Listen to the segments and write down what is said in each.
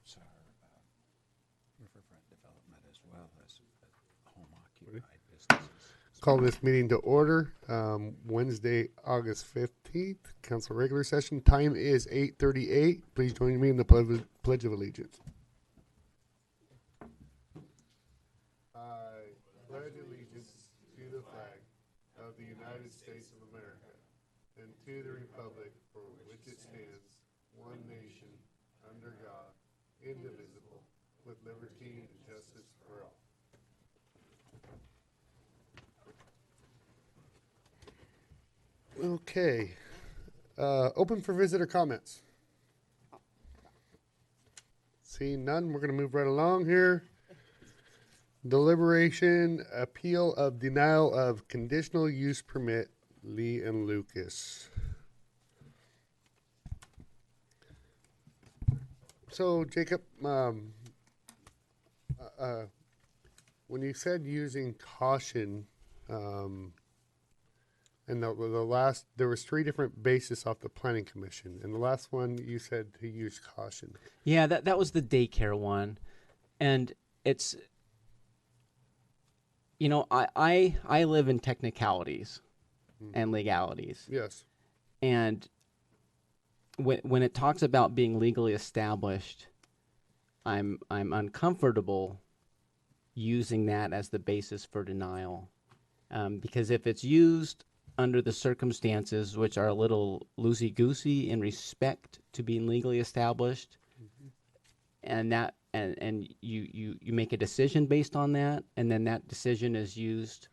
supports our riverfront development as well as home occupied businesses. Call this meeting to order. Wednesday, August 15th, council regular session. Time is 8:38. Please join me in the Pledge of Allegiance. I pledge allegiance to the flag of the United States of America and to the republic for which it stands, one nation, under God, indivisible, with liberty and justice for all. Okay. Open for visitor comments. Seeing none, we're going to move right along here. Deliberation, appeal of denial of conditional use permit, Lee and Lucas. So, Jacob, when you said using caution, and the last, there was 3 different bases off the planning commission, and the last one you said to use caution. Yeah, that was the daycare one, and it's, you know, I live in technicalities and legalities, Yes. and when it talks about being legally established, I'm uncomfortable using that as the basis for denial, because if it's used under the circumstances which are a little loosey-goosey in respect to being legally established, and that and you make a decision based on that, and then that decision is used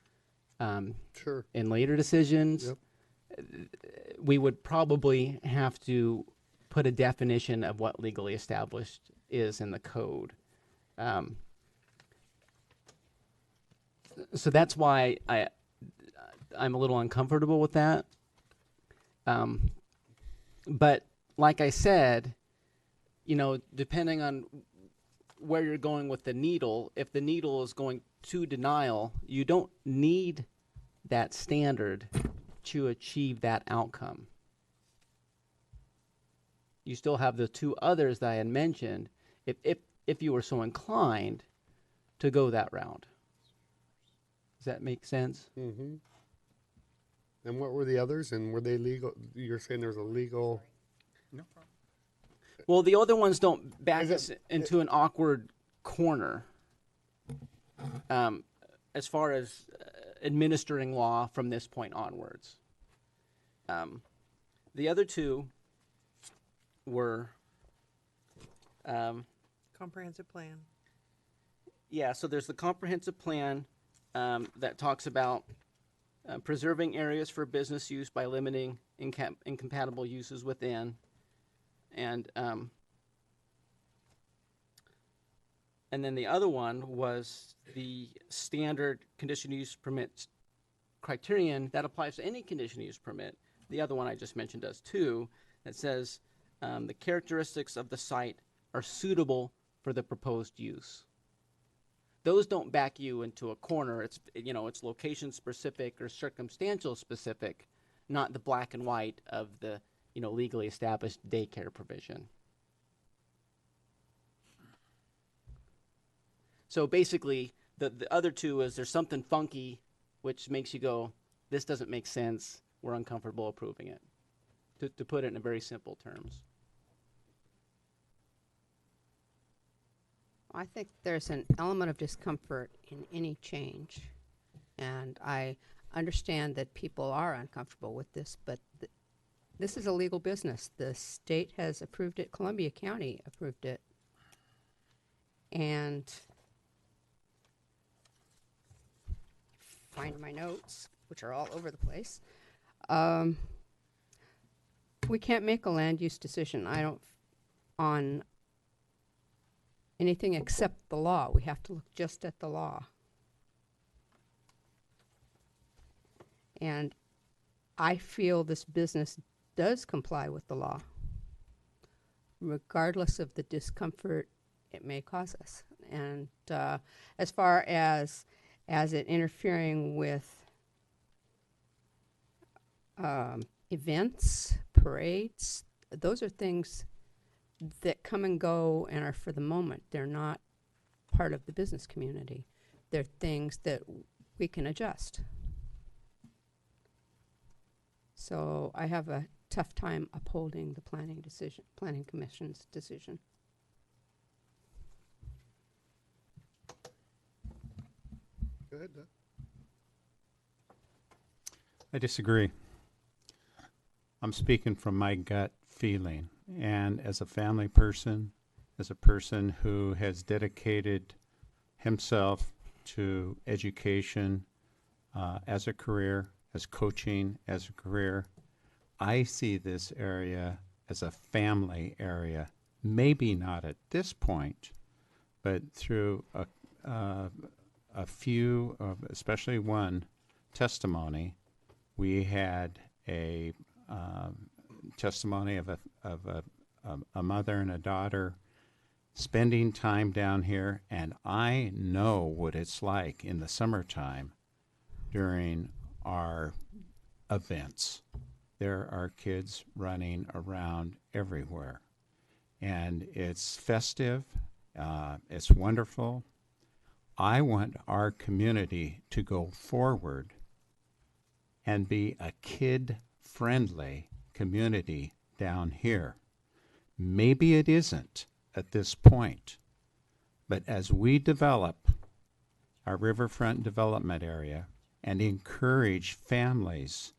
Sure. in later decisions, Yep. we would probably have to put a definition of what legally established is in the code. So that's why I'm a little uncomfortable with that. But like I said, you know, depending on where you're going with the needle, if the needle is going to denial, you don't need that standard to achieve that outcome. You still have the 2 others that I had mentioned, if you were so inclined to go that route. Does that make sense? Mm-hmm. And what were the others, and were they legal? You're saying there's a legal... No problem. Well, the other ones don't back Is it- us into an awkward corner as far as administering law from this point onwards. The other 2 were, Comprehensive plan. yeah, so there's the comprehensive plan that talks about preserving areas for business use by limiting incompatible uses within, and then the other one was the standard conditional use permit criterion that applies to any conditional use permit. The other one I just mentioned does too. That says the characteristics of the site are suitable for the proposed use. Those don't back you into a corner. It's, you know, it's location specific or circumstantial specific, not the black and white of the, you know, legally established daycare provision. So basically, the other 2 is there's something funky, which makes you go, this doesn't make sense. We're uncomfortable approving it. To put it in very simple terms. I think there's an element of discomfort in any change. And I understand that people are uncomfortable with this, but this is a legal business. The state has approved it. Columbia County approved it. And find my notes, which are all over the place. We can't make a land use decision, on anything except the law. We have to look just at the law. And I feel this business does comply with the law, regardless of the discomfort it may cause us. And as far as it interfering with events, parades, those are things that come and go and are for the moment. They're not part of the business community. They're things that we can adjust. So I have a tough time upholding the planning commission's decision. Go ahead, Doug. I disagree. I'm speaking from my gut feeling. And as a family person, as a person who has dedicated himself to education as a career, as coaching as a career, I see this area as a family area. Maybe not at this point, but through a few, especially one testimony, we had a testimony of a mother and a daughter spending time down here, and I know what it's like in the summertime during our events. There are kids running around everywhere, and it's festive, it's wonderful. I want our community to go forward and be a kid-friendly community down here. Maybe it isn't at this point, but as we develop our riverfront development area and encourage families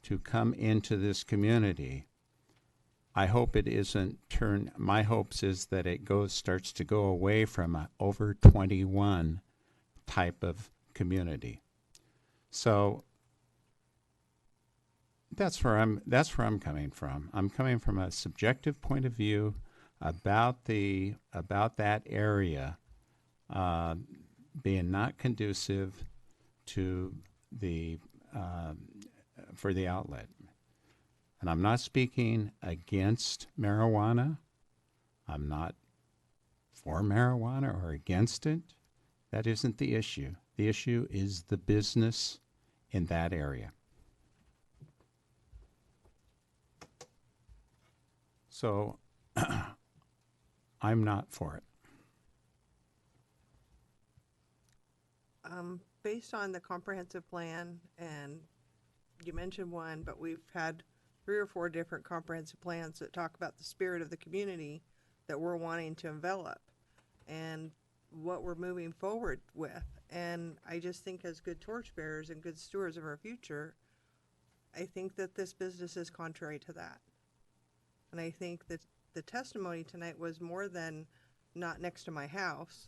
to come into this community, I hope it isn't my hopes is that it starts to go away from an over 21 type of community. So that's where I'm coming from. I'm coming from a subjective point of view about that area being not conducive to the for the outlet. And I'm not speaking against marijuana. I'm not for marijuana or against it. That isn't the issue. The issue is the business in that area. So I'm not for it. Based on the comprehensive plan, and you mentioned one, but we've had 3 or 4 different comprehensive plans that talk about the spirit of the community that we're wanting to envelop and what we're moving forward with. And I just think as good torchbearers and good stewards of our future, I think that this business is contrary to that. And I think that the testimony tonight was more than not next to my house.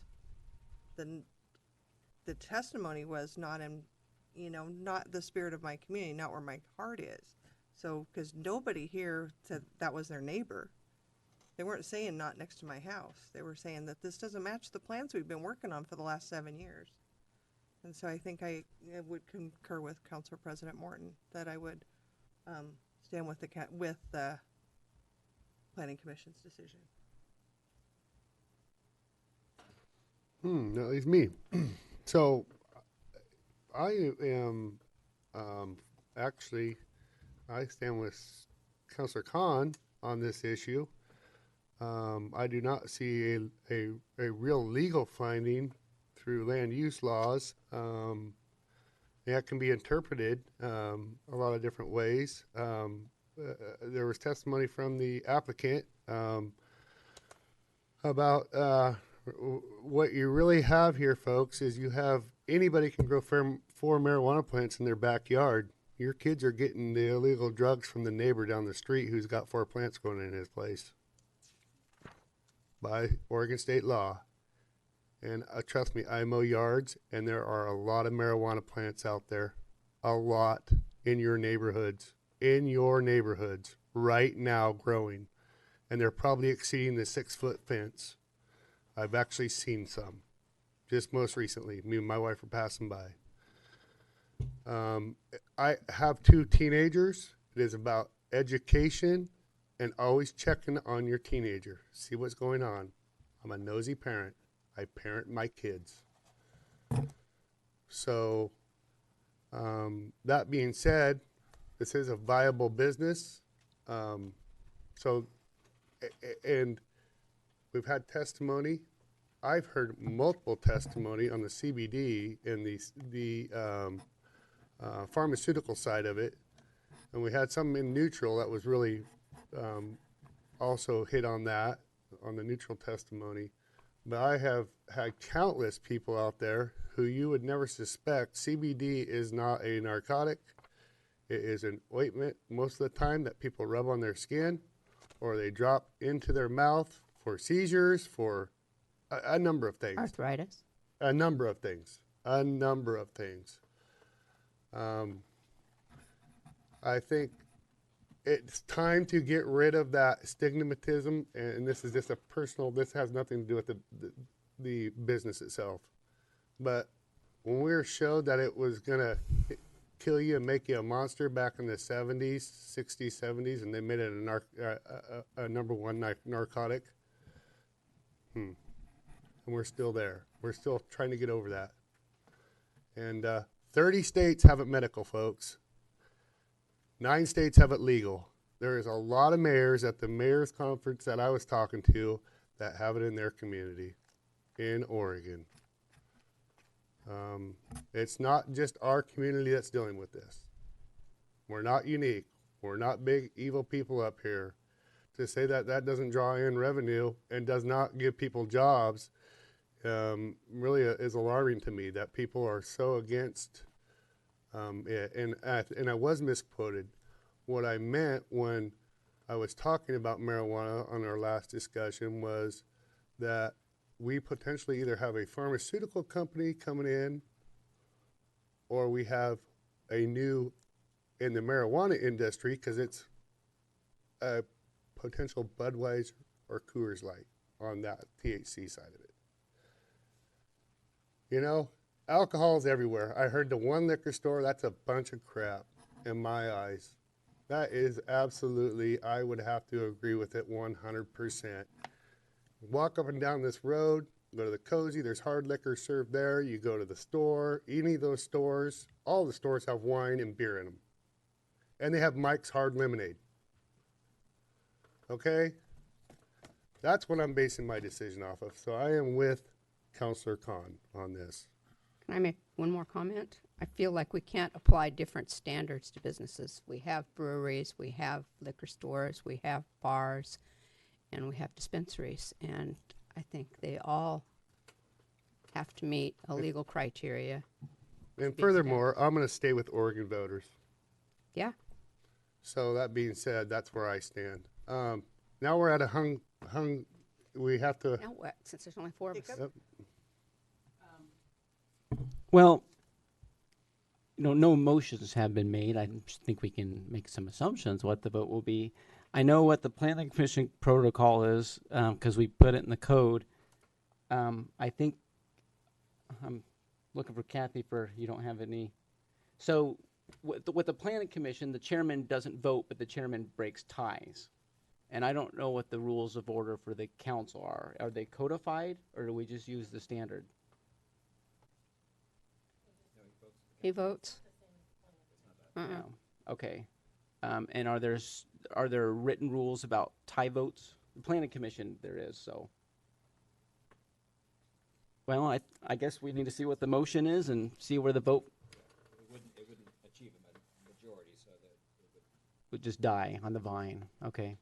The testimony was not in, not the spirit of my community, not where my heart is. So, because nobody here said that was their neighbor. They weren't saying not next to my house. They were saying that this doesn't match the plans we've been working on for the last 7 years. And so I think I would concur with Council President Morton that I would stand with the Planning Commission's decision. That leaves me. So I am actually, I stand with Councilor Khan on this issue. I do not see a real legal finding through land use laws. That can be interpreted a lot of different ways. There was testimony from the applicant about what you really have here, folks, is you have anybody can grow 4 marijuana plants in their backyard. Your kids are getting the illegal drugs from the neighbor down the street who's got 4 plants going in his place by Oregon state law. And trust me, I mow yards, and there are a lot of marijuana plants out there, a lot in your neighborhoods right now growing, and they're probably exceeding the 6-foot fence. I've actually seen some, just most recently. Me and my wife were passing by. I have 2 teenagers. It is about education and always checking on your teenager, see what's going on. I'm a nosy parent. I parent my kids. So, that being said, this is a viable business. And we've had testimony. I've heard multiple testimony on the CBD and the pharmaceutical side of it. And we had some in neutral that was really also hit on that, on the neutral testimony. But I have had countless people out there who you would never suspect. CBD is not a narcotic. It is an ointment most of the time that people rub on their skin or they drop into their mouth for seizures, for a number of things. Arthritis. A number of things. A number of things. I think it's time to get rid of that stigmatism, and this is just a personal, this has nothing to do with the business itself. But when we were showed that it was going to kill you and make you a monster back in the 70s, 60s, 70s, and they made it a number one narcotic, and we're still there. We're still trying to get over that. And 30 states have it medical, folks. 9 states have it legal. There is a lot of mayors at the mayor's conference that I was talking to that have it in their community in Oregon. It's not just our community that's dealing with this. We're not unique. We're not big evil people up here. To say that that doesn't draw in revenue and does not give people jobs really is alarming to me, that people are so against it. And I was misquoted. What I meant when I was talking about marijuana on our last discussion was that we potentially either have a pharmaceutical company coming in, or we have a new, in the marijuana industry, because it's a potential Budweiser or Coors Light on that THC side of it. You know, alcohol's everywhere. I heard the one liquor store, that's a bunch of crap in my eyes. That is absolutely, I would have to agree with it 100%. Walk up and down this road, go to the Cozy, there's hard liquor served there. You go to the store, any of those stores, all the stores have wine and beer in them. And they have Mike's Hard Lemonade. Okay? That's what I'm basing my decision off of. So I am with Councilor Khan on this. Can I make one more comment? I feel like we can't apply different standards to businesses. We have breweries, we have liquor stores, we have bars, and we have dispensaries. And I think they all have to meet a legal criteria. And furthermore, I'm going to stay with Oregon voters. Yeah. So that being said, that's where I stand. Now we're at a we have to. Now what? Since there's only 4 of us. Yep. Well, no motions have been made. I just think we can make some assumptions what the vote will be. I know what the planning commission protocol is because we put it in the code. I think I'm looking for Kathy for you don't have any. So with the planning commission, the chairman doesn't vote, but the chairman breaks ties. And I don't know what the rules of order for the council are. Are they codified, or do we just use the standard? He votes. No. Okay. And are there written rules about tie votes? The planning commission there is, so. Well, I guess we need to see what the motion is and see where the vote It wouldn't achieve a majority, so that it would just die on the vine. Okay.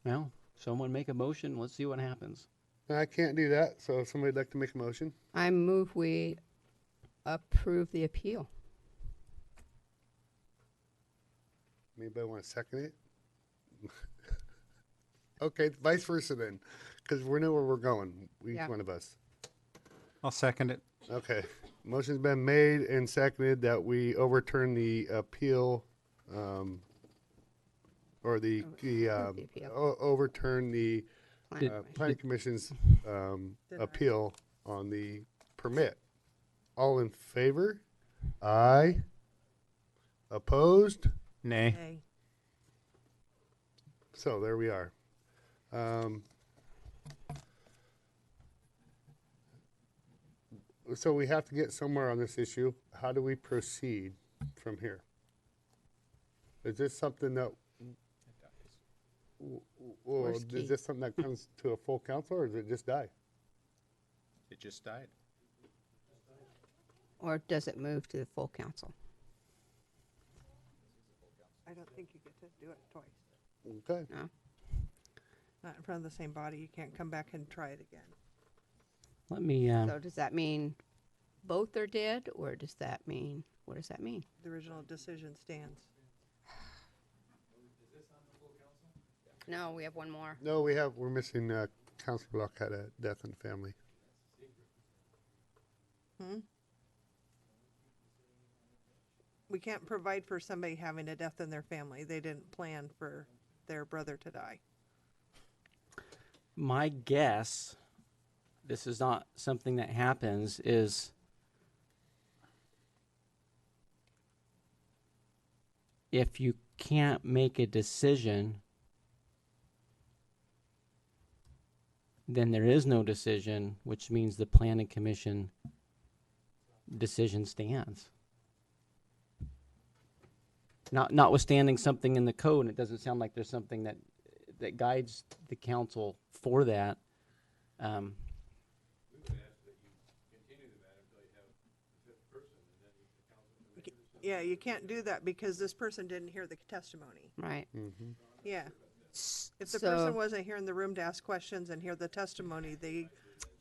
Well, someone make a motion. Let's see what happens. I can't do that. So if somebody'd like to make a motion. I move we approve the appeal. Anybody want to second it? Okay, vice versa then, because we know where we're going, each Yeah. one of us. I'll second it. Okay, motion's been made and seconded that we overturn the appeal, or the appeal. overturn the Planning planning commission's appeal on the permit. All in favor? Aye. Opposed? Nay. Okay. So there we are. So we have to get somewhere on this issue. How do we proceed from here? Is this something that Well, Where's is Keith? this something that comes to a full council, or does it just die? It just died. Or does it move to the full council? I don't think you get to do it twice. Okay. No? Not in front of the same body. You can't come back and try it again. Let me, So does that mean both are dead, or does that mean, what does that mean? The original decision stands. No, we have one more. No, we're missing, Councilor Locke had a death in the family. We can't provide for somebody having a death in their family. They didn't plan for their brother to die. my guess, this is not something that happens, is if you can't make a decision, then there is no decision, which means the planning commission decision stands. Notwithstanding something in the code, it doesn't sound like there's something that guides the council for that. Yeah, you can't do that because this person didn't hear the testimony. Right. Yeah. If the So- person wasn't here in the room to ask questions and hear the testimony,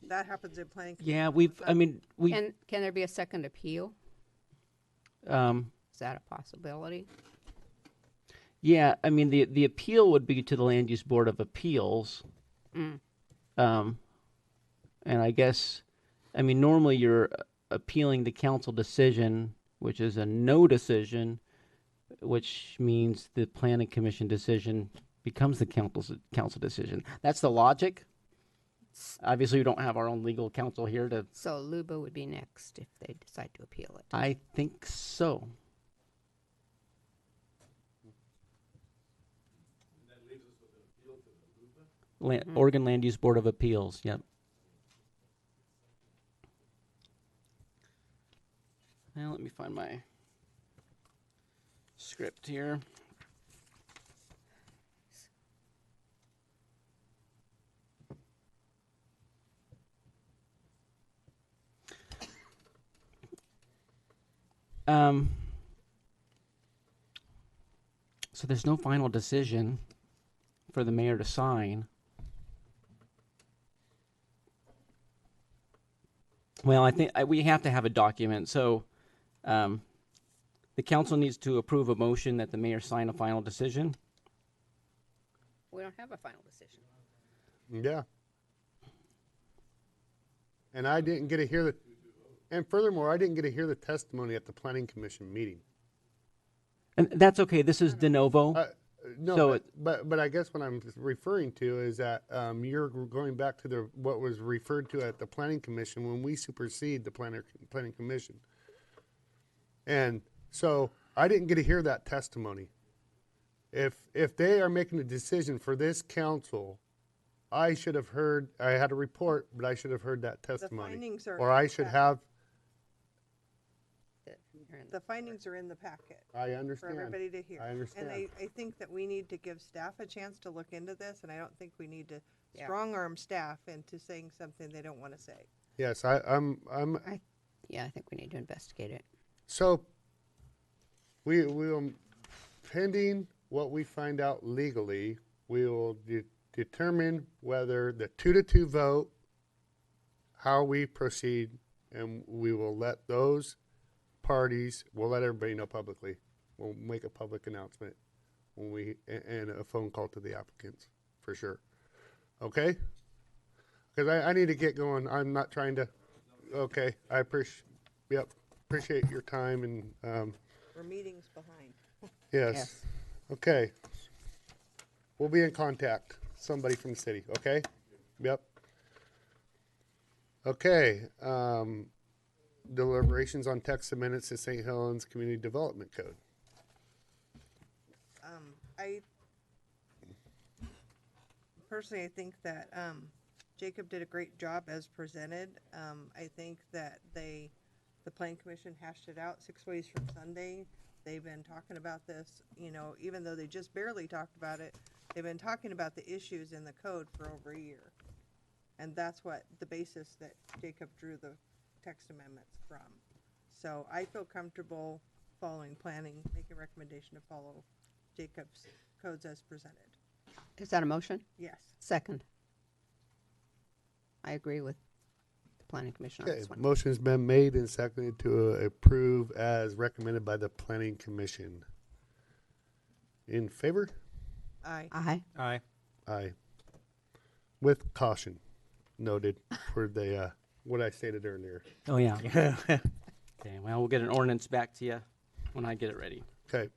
that happens in planning. Yeah, we Can there be a second appeal? Is that a possibility? yeah, I mean, the appeal would be to the Land Use Board of Appeals. And I guess, I mean, normally you're appealing the council decision, which is a no decision, which means the planning commission decision becomes the council decision. That's the logic. Obviously, we don't have our own legal counsel here to. So Luba would be next if they decide to appeal it. I think so. Oregon Land Use Board of Appeals. Yep. Now let me find my script here. So there's no final decision for the mayor to sign. Well, I think we have to have a document. So the council needs to approve a motion that the mayor sign a final decision. We don't have a final decision. Yeah. And I didn't get to hear and furthermore, I didn't get to hear the testimony at the planning commission meeting. And that's okay. This is de novo. No, So but I guess what I'm referring to is that you're going back to what was referred to at the planning commission when we supersede the planning commission. And so I didn't get to hear that testimony. If they are making a decision for this council, I should have heard. I had a report, but I should have heard that testimony, findings are or in I the should packet. have. The findings are in the packet I for understand. everybody to hear. I understand. And I think that we need to give staff a chance to look into this, and I don't think we need to Yeah. strong-arm staff into saying something they don't want to say. Yes, I'm. Yeah, I think we need to investigate it. So we will, pending what we find out legally, we will determine whether the 2-2 vote, how we proceed, and we will let those parties, we'll let everybody know publicly. We'll make a public announcement and a phone call to the applicants, for sure. Okay? Because I need to get going. I'm not trying to, okay, I appreciate your time and, We're meetings behind. yes. Yes. Okay. We'll be in contact, somebody from the city, okay? Yep. Okay, deliberations on text amendments to St. Helens Community Development Code. I personally, I think that Jacob did a great job as presented. I think that the planning commission hashed it out 6 ways from Sunday. They've been talking about this, even though they just barely talked about it They've been talking about the issues in the code for over a year. And that's what the basis that Jacob drew the text amendments from. So I feel comfortable following planning, making a recommendation to follow Jacob's codes as presented. Is that a motion? Yes. Second. I agree with the planning commission on Okay, this one. motion's been made and seconded to approve as recommended by the planning commission. In favor? Aye. Aye. Aye. Aye. With caution noted for the, what I stated earlier. Oh, yeah. Okay, well, we'll get an ordinance back to you when I get it ready. Okay.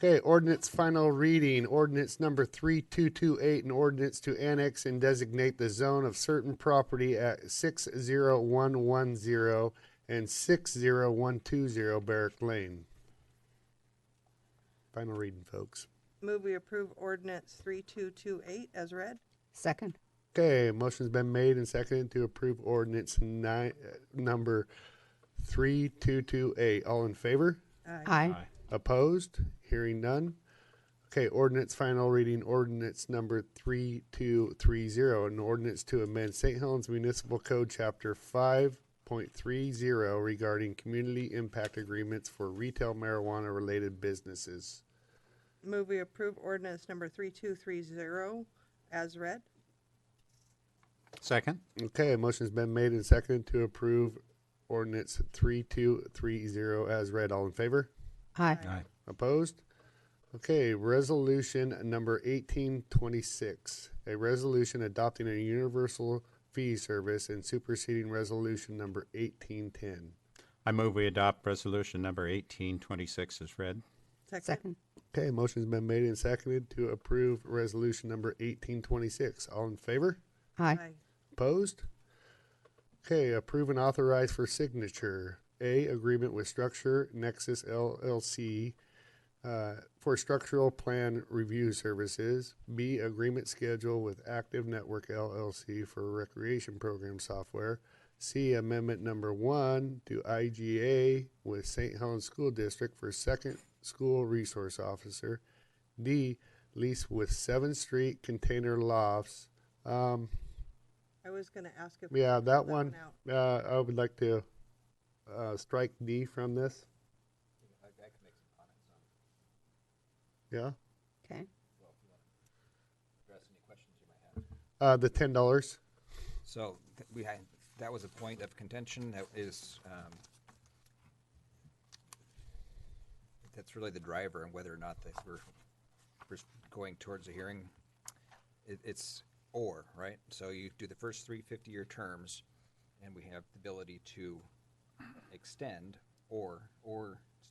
Okay, ordinance final reading, ordinance number 3228, an ordinance to annex and designate the zone of certain property at 60110 and 60120 Barrack Lane. Final reading, folks. Move we approve ordinance 3228 as read. Second. Okay, motion's been made and seconded to approve ordinance number 3228. All in favor? Aye. Opposed? Hearing none. Okay, ordinance final reading, ordinance number 3230, an ordinance to amend St. Helens Municipal Code Chapter 5.30 regarding community impact agreements for retail marijuana related businesses. Move we approve ordinance number 3230 as read. Second? Okay, a motion's been made and seconded to approve ordinance 3230 as read. All in favor? Aye. Aye. Opposed? Okay, resolution number 1826, a resolution adopting a universal fee service and superseding resolution number 1810. I move we adopt resolution number 1826 as read. Second. Okay, motion's been made and seconded to approve resolution number 1826. All in favor? Aye. Opposed? Okay, approve and authorize for signature. A, agreement with Structure Nexus LLC for structural plan review services. B, agreement schedule with Active Network LLC for recreation program software. C, amendment number 1 to IGA with St. Helens School District for second school resource officer. D, lease with 7th Street Container Lofts. I was going to ask if. Yeah, we that could pull one, out. I would like to strike D from this. I can make some comments on, Yeah, Okay. well, if you want to address any questions you might have. the $10. So we had, that was a point of contention. That is, that's really the driver and whether or not that we're going towards a hearing. It's or, right? So you do the first 3 50-year terms, and we have the ability to extend, or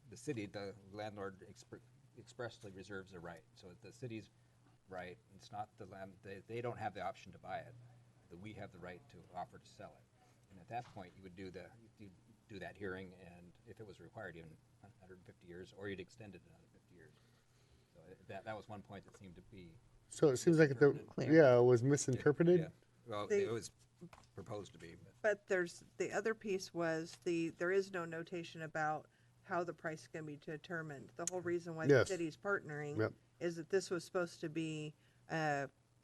the city, the landlord expressly reserves a right. So the city's right, it's not the land, they don't have the option to buy it. We have the right to offer to sell it. And at that point, you would do that hearing, and if it was required, even 150 years, or you'd extend it another 50 years. So that was one point that seemed to be, So it seems like Clear. it was misinterpreted. yeah. Well, They- it was proposed to be, but But there's, the other piece was there is no notation about how the price is going to be determined. The whole reason why the Yes. city's partnering Yep. is that this was supposed to be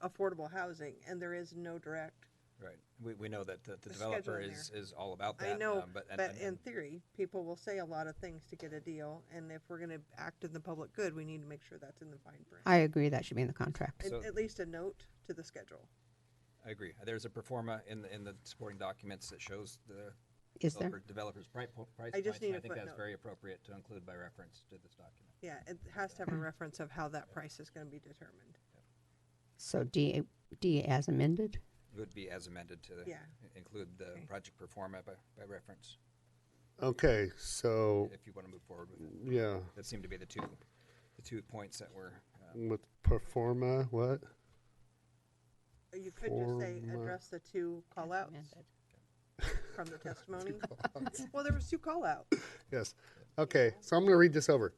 affordable housing, and there is no direct. right. We know that the The developer schedule in is all about that. I know, but in theory, people will say a lot of things to get a deal, and if we're going to act in the public good, we need to make sure that's in the fine print. I agree that should be in the contract. And So- at least a note to the schedule. I agree. There's a performa in the supporting documents that shows the Is there? developer's price I just points, need and a I think that's footnote. very appropriate to include by reference to this document. Yeah, it has to have a reference of how that price is going to be determined. So D as amended? It would be as amended to Yeah. include the Okay. project performa by reference, Okay, so if you want to move forward with it. yeah, That seem to be the two points that were, with performa, what? You could just say, Forma- address the two As call-outs amended. from the testimony. Well, there was two call-outs. Yes. Okay, so I'm going to read this over.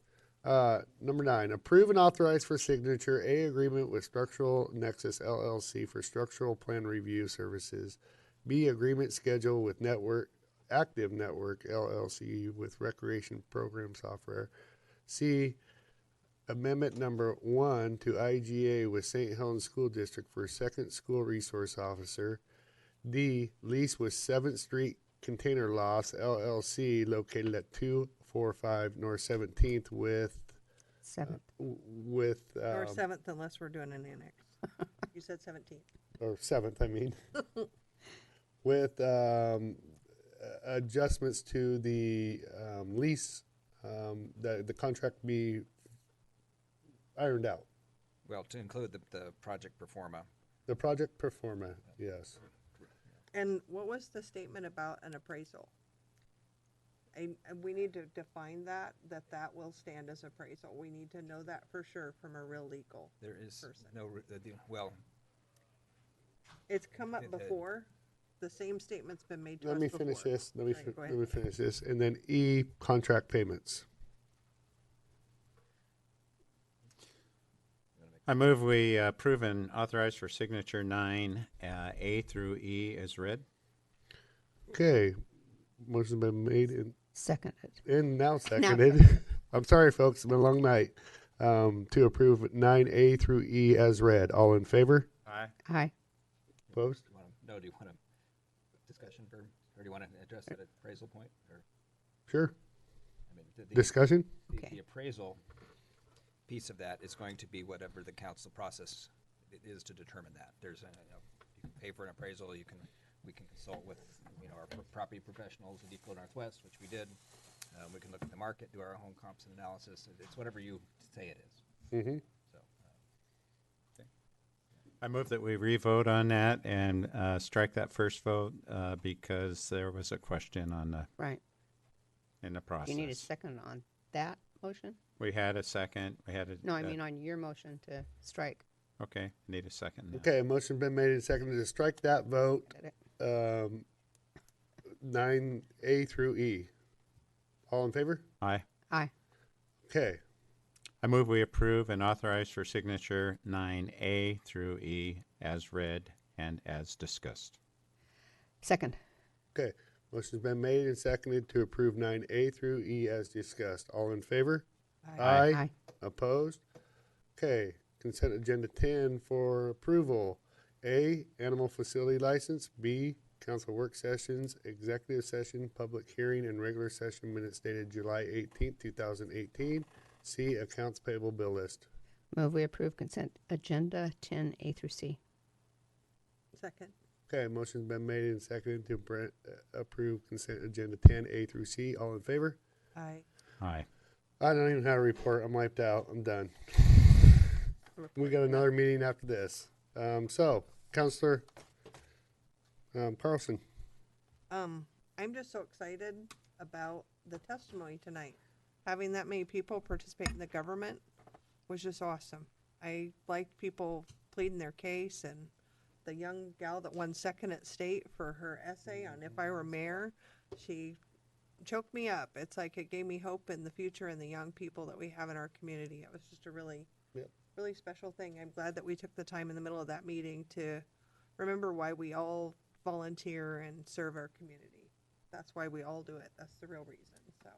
Number 9, approve and authorize for signature A agreement with Structural Nexus LLC for structural plan review services. B agreement schedule with Active Network LLC with recreation program software. C amendment number 1 to IGA with St. Helens School District for second school resource officer. D, lease with 7th Street Container Lofts LLC located at 245 North 17th with, 7th. Or um, 7th unless we're doing an annex. You said 17th. or 7th, I mean, with adjustments to the lease, the contract be ironed out. Well, to include the project performa. The project performa, yes. And what was the statement about an appraisal? We need to define that will stand as appraisal. We need to know that for sure from a real legal. There is Person. no, well, It's come up It- before. The same statement's been made to us Let me before. finish this, let me, Right, go let ahead. me finish this, and then E, contract payments. I move we approve and authorize for signature 9A through E as read. Okay, motion's been made Seconded. and now seconded. I'm sorry, folks, it's been a long night. To approve 9A through E as read. All in favor? Aye. Aye. Opposed? do you want a discussion for, or do you want to address that appraisal point? Or, Sure. I mean, Discussion? Okay. the appraisal piece of that is going to be whatever the council process it is to determine that. There's a, you can pay for an appraisal, we can consult with, our property professionals at Eco Northwest, which we did. We can look at the market, do our own comps and analysis. It's whatever you say it is. Mm-hmm. So, I move that we re-vote on that and strike that first vote because there was a question on the Right. in the Do process. you need a second on that motion? We had a second. We had a No, I mean on your motion to strike. okay. Need a second. Now. Okay, a motion been made and seconded to strike that vote, Did it? 9A through E. All in favor? Aye. Aye. Okay, I move we approve and authorize for signature 9A through E as read and as discussed. Second. okay. Motion's been made and seconded to approve 9A through E as discussed. All in favor? Aye. Aye. Opposed? Okay, consent agenda 10 for approval. A, animal facility license. B, council work sessions, executive session, public hearing, and regular session minutes dated July 18th, 2018. C, accounts payable bill list. Move we approve consent agenda 10A through C. Second. Okay, motion's been made and seconded to approve consent agenda 10A through C. All in favor? Aye. Aye. I don't even have a report. I'm wiped out. I'm done. We got another meeting after this. So, Counselor Carlson. I'm just so excited about the testimony tonight. Having that many people participate in the government was just awesome. I liked people pleading their case, and the young gal that won second at state for her essay on If I Were Mayor, she choked me up. It's like it gave me hope in the future and the young people that we have in our community. It was just a really, Yep. really special thing. I'm glad that we took the time in the middle of that meeting to remember why we all volunteer and serve our community. That's why we all do it. That's the real reason. So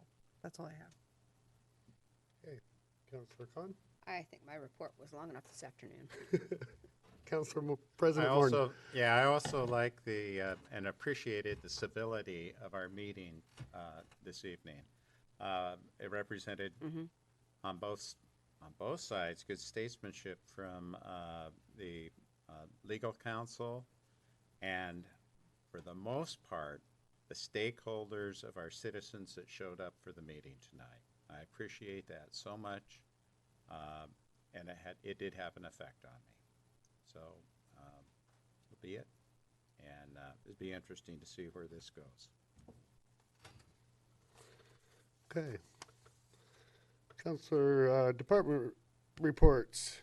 that's all I have. Counselor Khan. I think my report was long enough this afternoon. Counselor I President Warren. I also like the and appreciated the civility of our meeting this evening. It represented on both sides good statesmanship from the legal counsel, and for the most part, the stakeholders of our citizens that showed up for the meeting tonight. I appreciate that so much, and it did have an effect on me. So, will be it, and it'd be interesting to see where this goes. Okay. Counselor Department reports.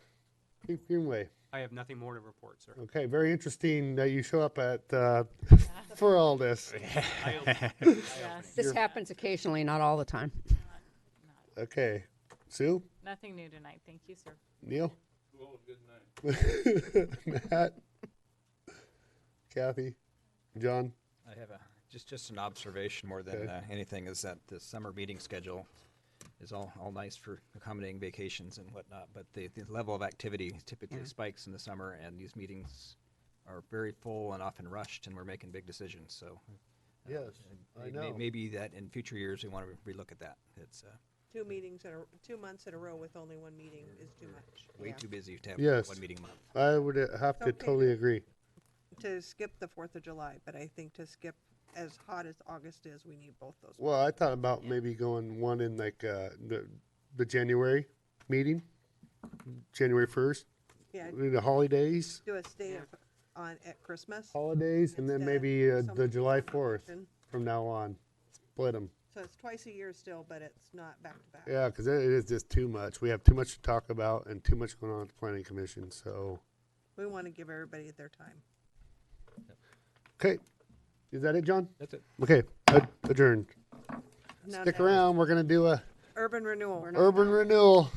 Chief Greenway. I have nothing more to report, sir. Okay, very interesting that you show up at for all this. Yes, This happens occasionally, not all the time. Okay, Sue, nothing new tonight. Thank you, sir. Neil. Well, good night. Matt, Kathy, John. I have just an observation more than Okay. anything is that the summer meeting schedule is all nice for accommodating vacations and whatnot, but the level of activity typically Yeah. spikes in the summer, and these meetings are very full and often rushed, and we're making big decisions. So Yes, I it know. maybe that in future years we want to relook at that. It's 2 months in a row with only one meeting is too much. way Yeah. too busy to have Yes. one meeting a month. I would have to Okay. totally agree. To skip the 4th of July, but I think to skip as hot as August is, we need both those. Well, I thought about maybe going one in like the January meeting, January 1st, Yeah, the holidays, do a stay on at Christmas. holidays, and then instead, maybe so the many July people 4th mention. from now on. Split them. So it's twice a year still, but it's not back to back. Yeah, because it is just too much. We have too much to talk about and too much going on at the planning commission. So, We want to give everybody their time. okay, is that it, John? That's it. Okay, adjourned. Now Stick next, around. We're gonna do a Urban renewal. We're not urban renewal.